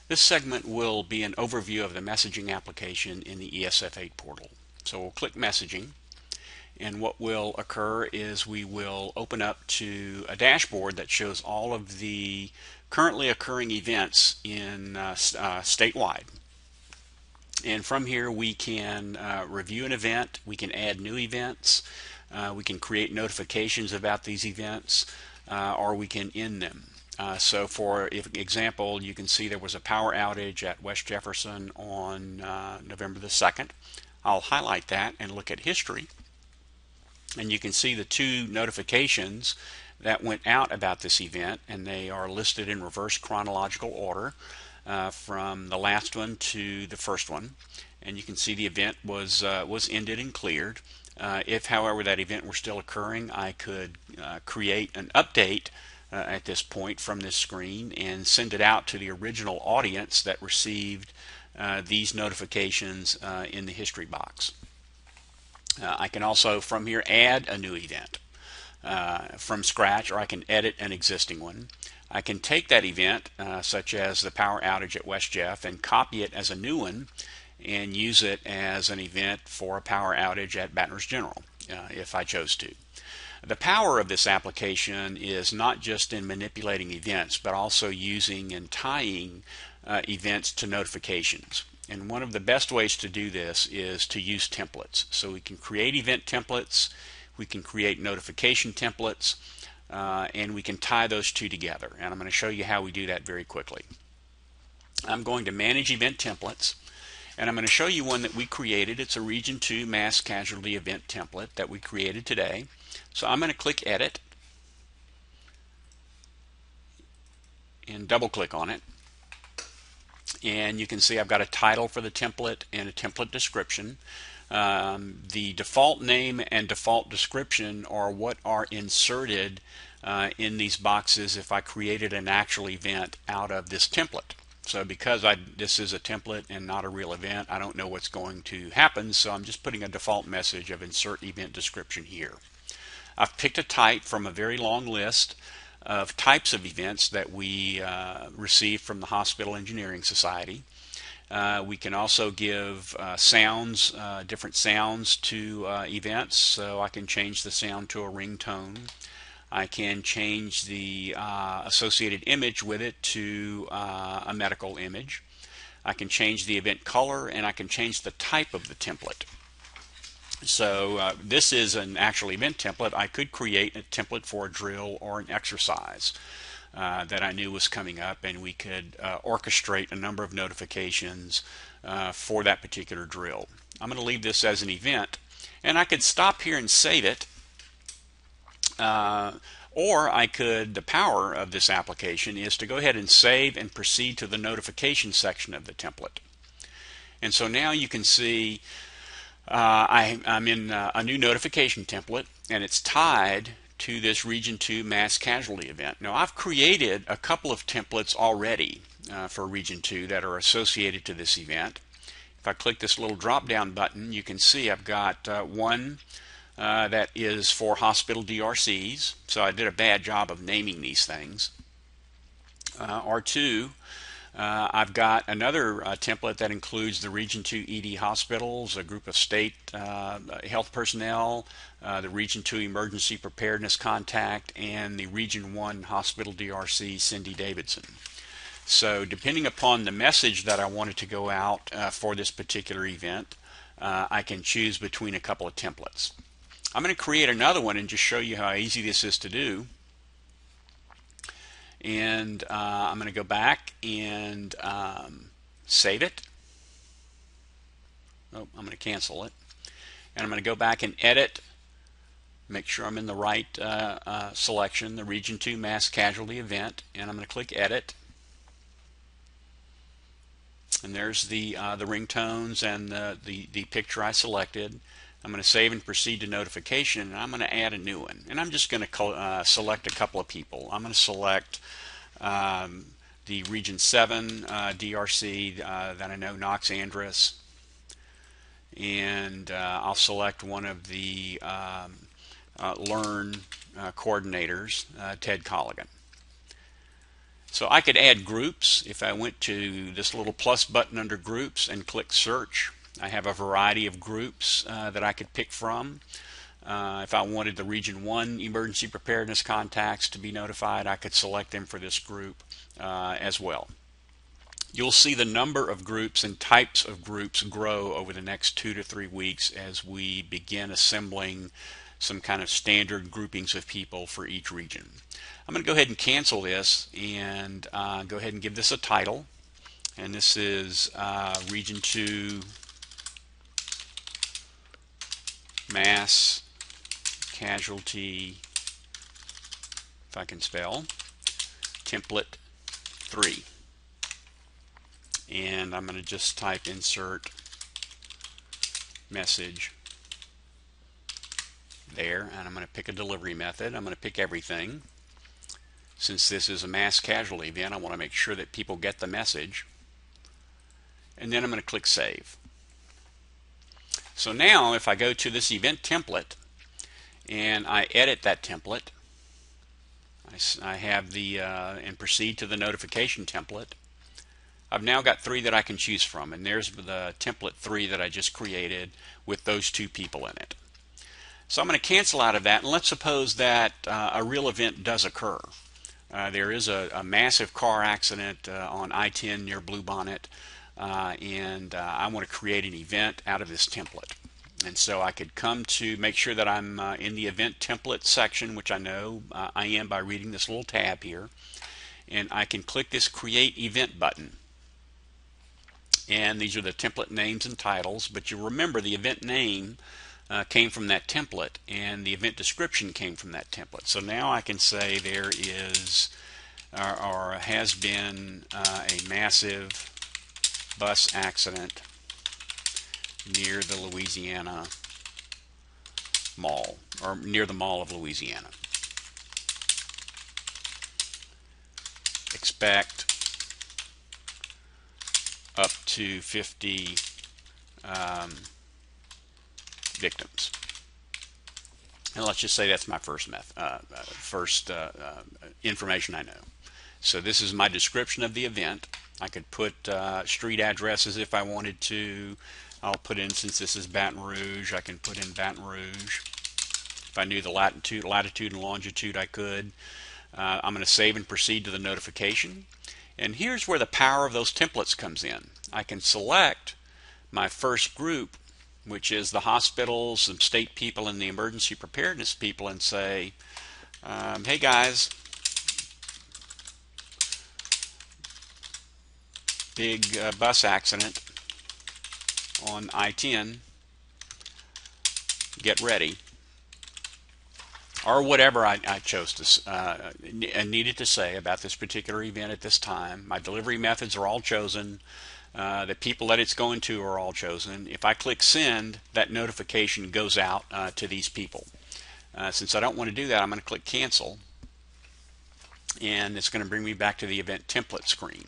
This segment will be an overview of the messaging application in the ESF8 portal. So we'll click messaging, and what will occur is we will open up to a dashboard that shows all of the currently occurring events in statewide. And from here we can review an event, we can add new events, we can create notifications about these events, or we can end them. So for example, you can see there was a power outage at West Jefferson on November the 2nd. I'll highlight that and look at history. And you can see the two notifications that went out about this event, and they are listed in reverse chronological order from the last one to the first one. And you can see the event was ended and cleared. If, however, that event were still occurring, I could create an update at this point from this screen and send it out to the original audience that received these notifications in the history box. I can also from here add a new event from scratch, or I can edit an existing one. I can take that event, such as the power outage at West Jeff, and copy it as a new one and use it as an event for a power outage at Baton Rouge General, if I chose to. The power of this application is not just in manipulating events, but also using and tying events to notifications. And one of the best ways to do this is to use templates. So we can create event templates, we can create notification templates, and we can tie those two together. And I'm going to show you how we do that very quickly. I'm going to manage event templates, and I'm going to show you one that we created. It's a Region 2 mass casualty event template that we created today. So I'm going to click Edit and double click on it. And you can see I've got a title for the template and a template description. The default name and default description are what are inserted in these boxes if I created an actual event out of this template. So because this is a template and not a real event, I don't know what's going to happen, so I'm just putting a default message of insert event description here. I've picked a type from a very long list of types of events that we receive from the Hospital Engineering Society. We can also give sounds, different sounds to events, so I can change the sound to a ringtone. I can change the associated image with it to a medical image. I can change the event color, and I can change the type of the template. So this is an actual event template. I could create a template for a drill or an exercise that I knew was coming up, and we could orchestrate a number of notifications for that particular drill. I'm going to leave this as an event, and I could stop here and save it, or I could, the power of this application is to go ahead and save and proceed to the notification section of the template. And so now you can see I'm in a new notification template, and it's tied to this Region 2 mass casualty event. Now I've created a couple of templates already for Region 2 that are associated to this event. If I click this little drop down button, you can see I've got one that is for hospital DRCs, so I did a bad job of naming these things. R2, I've got another template that includes the Region 2 ED hospitals, a group of state health personnel, the Region 2 emergency preparedness contact, and the Region 1 hospital DRC Cindy Davidson. So depending upon the message that I wanted to go out for this particular event, I can choose between a couple of templates. I'm going to create another one and just show you how easy this is to do. And I'm going to go back and save it. Oh, I'm going to cancel it. And I'm going to go back and edit, make sure I'm in the right selection, the Region 2 mass casualty event, and I'm going to click Edit. And there's the ringtones and the picture I selected. I'm going to save and proceed to notification, and I'm going to add a new one. And I'm just going to select a couple of people. I'm going to select the Region 7 DRC that I know, Knox Andrus, and I'll select one of the Learn coordinators, Ted Colligan. So I could add groups if I went to this little plus button under groups and click search. I have a variety of groups that I could pick from. If I wanted the Region 1 emergency preparedness contacts to be notified, I could select them for this group as well. You'll see the number of groups and types of groups grow over the next 2 to 3 weeks as we begin assembling some kind of standard groupings of people for each region. I'm going to go ahead and cancel this and go ahead and give this a title. And this is Region 2 Mass Casualty, if I can spell, Template 3. And I'm going to just type insert message there, and I'm going to pick a delivery method. I'm going to pick everything. Since this is a mass casualty event, I want to make sure that people get the message. And then I'm going to click Save. So now if I go to this event template and I edit that template, I have the and proceed to the notification template, I've now got 3 that I can choose from, and there's the template 3 that I just created with those 2 people in it. So I'm going to cancel out of that, and let's suppose that a real event does occur. There is a massive car accident on I-10 near Bluebonnet, and I want to create an event out of this template. And so I could come to make sure that I'm in the event template section, which I know I am by reading this little tab here, and I can click this Create Event button. And these are the template names and titles, but you remember the event name came from that template, and the event description came from that template. So now I can say there is or has been a massive bus accident near the Louisiana Mall, or near the Mall of Louisiana. Expect up to 50 victims. And let's just say that's my first information I know. So this is my description of the event. I could put street addresses if I wanted to. I'll put in, since this is Baton Rouge, I can put in Baton Rouge. If I knew the latitude and longitude, I could. I'm going to save and proceed to the notification. And here's where the power of those templates comes in. I can select my first group, which is the hospitals, some state people, and the emergency preparedness people, and say, hey guys, big bus accident on I-10, get ready. Or whatever I chose to and needed to say about this particular event at this time. My delivery methods are all chosen. The people that it's going to are all chosen. If I click send, that notification goes out to these people. Since I don't want to do that, I'm going to click cancel, and it's going to bring me back to the event template screen.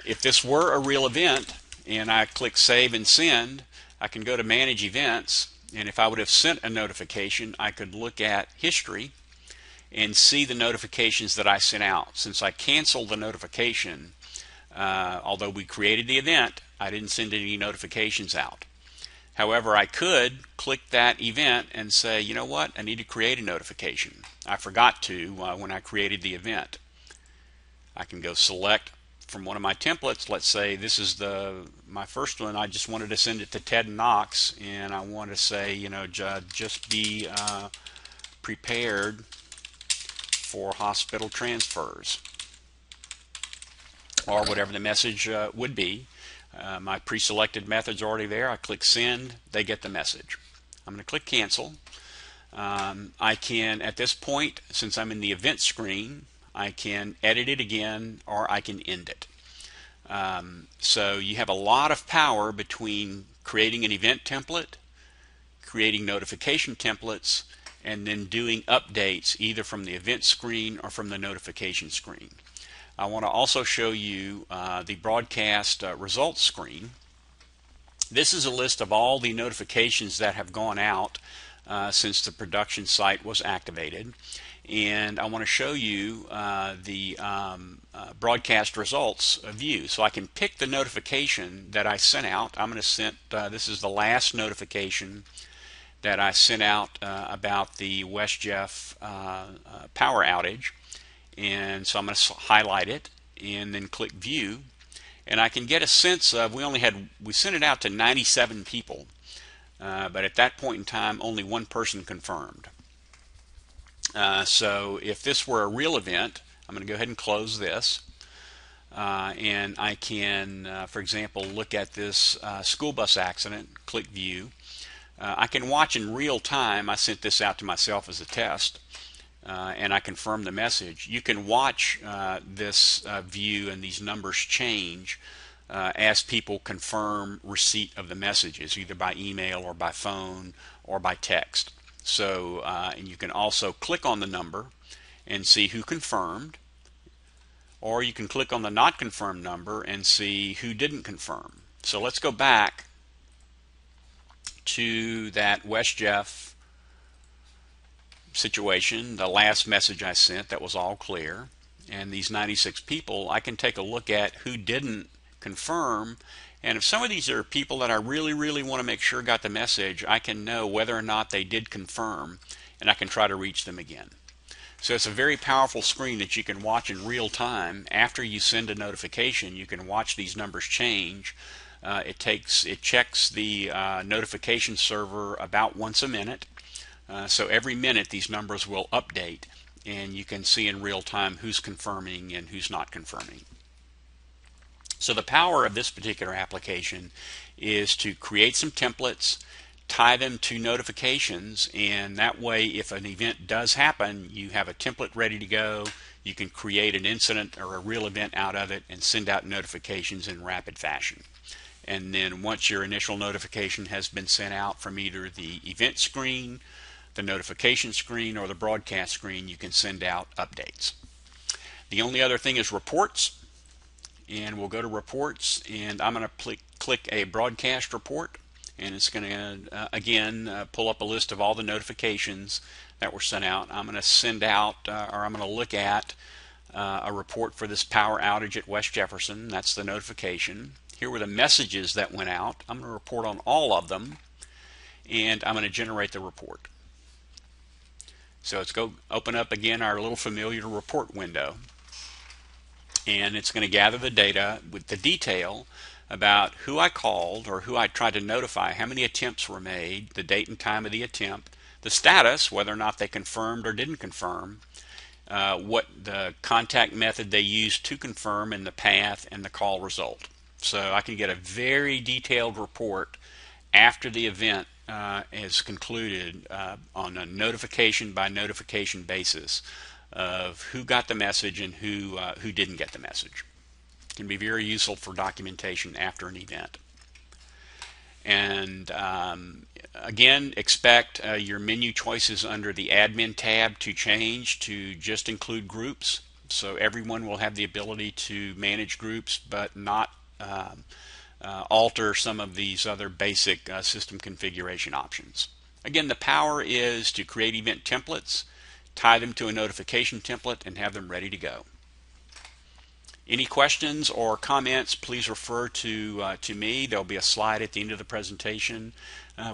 If this were a real event and I click save and send, I can go to manage events, and if I would have sent a notification, I could look at history and see the notifications that I sent out. Since I canceled the notification, although we created the event, I didn't send any notifications out. However, I could click that event and say, you know what, I need to create a notification. I forgot to when I created the event. I can go select from one of my templates. Let's say this is my first one. I just wanted to send it to Ted and Knox, and I want to say, you know, just be prepared for hospital transfers, or whatever the message would be. My pre-selected method's already there. I click send, they get the message. I'm going to click cancel. I can, at this point, since I'm in the event screen, I can edit it again, or I can end it. So you have a lot of power between creating an event template, creating notification templates, and then doing updates either from the event screen or from the notification screen. I want to also show you the broadcast results screen. This is a list of all the notifications that have gone out since the production site was activated. and I want to show you the broadcast results view. So I can pick the notification that I sent out. I'm going to send, this is the last notification that I sent out about the WestJeff power outage. And so I'm going to highlight it and then click view. And I can get a sense of, we sent it out to 97 people. But at that point in time, only one person confirmed. So if this were a real event, I'm going to go ahead and close this. And I can, for example, look at this school bus accident, click view. I can watch in real time. I sent this out to myself as a test, and I confirm the message. You can watch this view and these numbers change as people confirm receipt of the messages, either by email or by phone or by text. So, and you can also click on the number and see who confirmed, or you can click on the not confirmed number and see who didn't confirm. So let's go back to that WestJeff situation, the last message I sent that was all clear, and these 96 people, I can take a look at who didn't confirm. And if some of these are people that I really want to make sure got the message, I can know whether or not they did confirm, and I can try to reach them again. So it's a very powerful screen that you can watch in real time. After you send a notification, you can watch these numbers change. It checks the notification server about once a minute. So every minute these numbers will update, and you can see in real time who's confirming and who's not confirming. So the power of this particular application is to create some templates, tie them to notifications, and that way if an event does happen, you have a template ready to go. You can create an incident or a real event out of it and send out notifications in rapid fashion. And then once your initial notification has been sent out from either the event screen, the notification screen, or the broadcast screen, you can send out updates. The only other thing is reports. And we'll go to reports, and I'm going to click a broadcast report, and it's going to again pull up a list of all the notifications that were sent out. I'm going to send out, or I'm going to look at a report for this power outage at West Jefferson. That's the notification. Here were the messages that went out. I'm going to report on all of them, and I'm going to generate the report. So let's go open up again our little familiar report window. And it's going to gather the data with the detail about who I called or who I tried to notify, how many attempts were made, the date and time of the attempt, the status, whether or not they confirmed or didn't confirm, what the contact method they used to confirm, and the path and the call result. So I can get a very detailed report after the event is concluded on a notification by notification basis of who got the message and who didn't get the message. It can be very useful for documentation after an event. And again, expect your menu choices under the admin tab to change to just include groups. So everyone will have the ability to manage groups, but not alter some of these other basic system configuration options. Again, the power is to create event templates, tie them to a notification template, and have them ready to go. Any questions or comments, please refer to me. There'll be a slide at the end of the presentation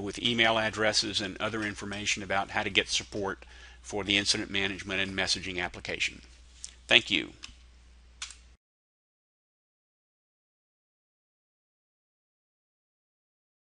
with email addresses and other information about how to get support for the incident management and messaging application. Thank you.